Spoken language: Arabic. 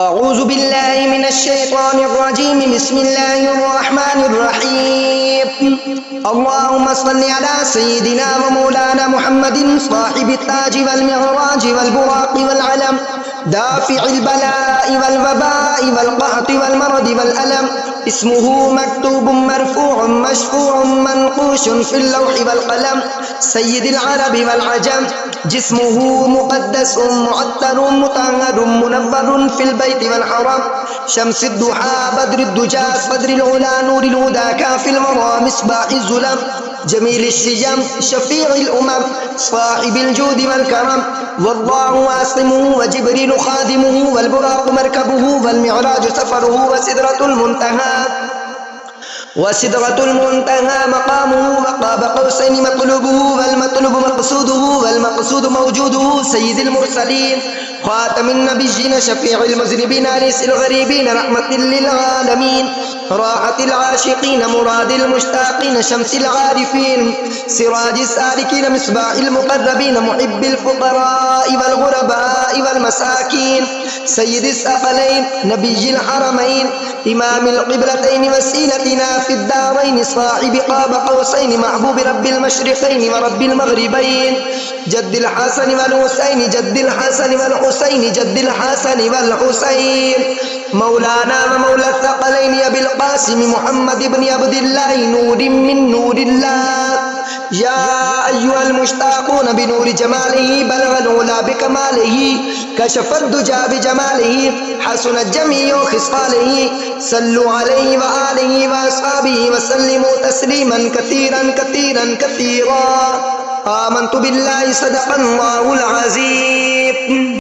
أعوذ بالله من الشيطان الرجيم بسم الله الرحمن الرحيم اللهم صل على سيدنا ومولانا محمد صاحب التاج والمعراج والبراق والعلم دافع البلاء والوباء والقحط والمرض والألم اسمه مكتوب مرفوع مشفوع منقوش في اللوح والقلم سيد العرب والعجم جسمه مقدس معطر مطهر منور في البيت والحرم شمس الضحى بدر الدجى صدر العلا نور الهدى كافي الورى مصباح الظلم جميل الشجم شفيع الأمم صاحب الجود والكرم والله عاصمه وجبريل خادمه والبراق مركبه والمعراج سفره وسدرة المنتهى مقامه وقاب قوسين مطلوبه والمطلوب مقصوده والمقصود موجوده سيد المرسلين خاتم النبيين شفيع المذنبين أنيس الغريبين رحمة للعالمين راحة العاشقين مراد المشتاقين شمس العارفين سراج السالكين مصباح المقربين محب الفقراء والغرباء والمساكين سيد الثقلين نبي الحرمين إمام القبلتين وسيلتنا في الدارين صاحب قاب قوسين محبوب رب المشرقين ورب المغربين جد الحسن والحسين جد الحسن والحسين جد الحسن والحسين مولانا ومولى الثقلين أبي القاسم محمد بن عبد الله نور من نور الله يا أيها المشتاقون بنور جماله بلغ العلا بكماله كشف الدجى بجماله حسن الجميع خصاله صلوا عليه وآله وأصحابه وسلموا تسليما كثيرا كثيرا كثيرا آمنت بالله صدق الله العظيم.